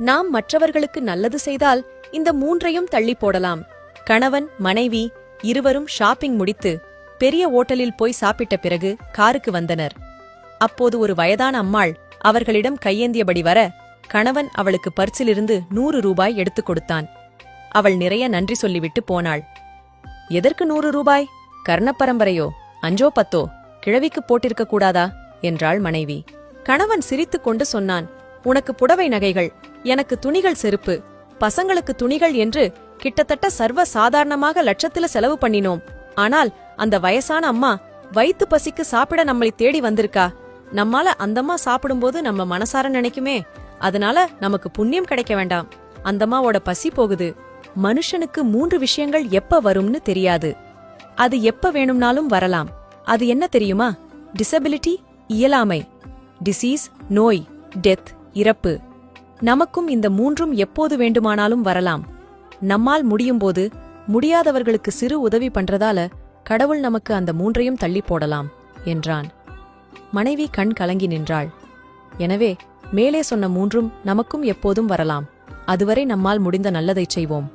நாம் மற்றவர்களுக்கு நல்லது செய்தால் இந்த மூன்றையும் தள்ளி போடலாம். கணவன் மனைவி இருவரும் ஷாப்பிங் முடித்து பெரிய ஓட்டலில் போய் சாப்பிட்ட பிறகு காருக்கு வந்தனர். அப்போது ஒரு வயதான அம்மாள் அவர்களிடம் கையேந்தியபடி வர, கணவன் அவளுக்கு பர்சிலிருந்து 100 ரூபாய் எடுத்துக் கொடுத்தான். அவள் நிறைய நன்றி சொல்லிவிட்டு போனாள். எதற்கு 100 ரூபாய்? கர்ணப்பரம்பரையோ 5 10 கிழவிக்கு போட்டிருக்க கூடாதா என்றாள் மனைவி. கணவன் சிரித்துக் கொண்டு சொன்னான், உனக்கு புடவை நகைகள், எனக்கு துணிகள், செருப்பு, பசங்களுக்கு துணிகள் என்று கிட்டத்தட்ட சர்வ சாதாரணமாக லட்சத்துல செலவு பண்ணினோம். ஆனால் அந்த வயசான அம்மா வயித்து பசிக்கு சாப்பிட நம்மளை தேடி வந்திருக்கா. நம்மால அந்தம்மா சாப்பிடும்போது நம்ம மனசார நினைக்குமே, அதனால நமக்கு புண்ணியம் கிடைக்க வேண்டாம். அந்தம்மாவோட பசி போகுது. மனுஷனுக்கு 3 விஷயங்கள் எப்ப வரும்னு தெரியாது. அது எப்ப வேணும்னாலும் வரலாம். அது என்ன தெரியுமா? டிசபிலிட்டி, இயலாமை, டிசீஸ், நோய், டெத், இறப்பு. நமக்கும் இந்த 3ம் எப்போது வேண்டுமானாலும் வரலாம். நம்மால் முடியும்போது முடியாதவர்களுக்கு சிறு உதவி பண்றதால கடவுள் நமக்கு அந்த 3ஐயும் தள்ளி போடலாம் என்றான். மனைவி கண் கலங்கி நின்றாள். எனவே மேலே சொன்ன 3ம் நமக்கும் எப்போதும் வரலாம். அதுவரை நம்மால் முடிந்த நல்லதைச் செய்வோம்.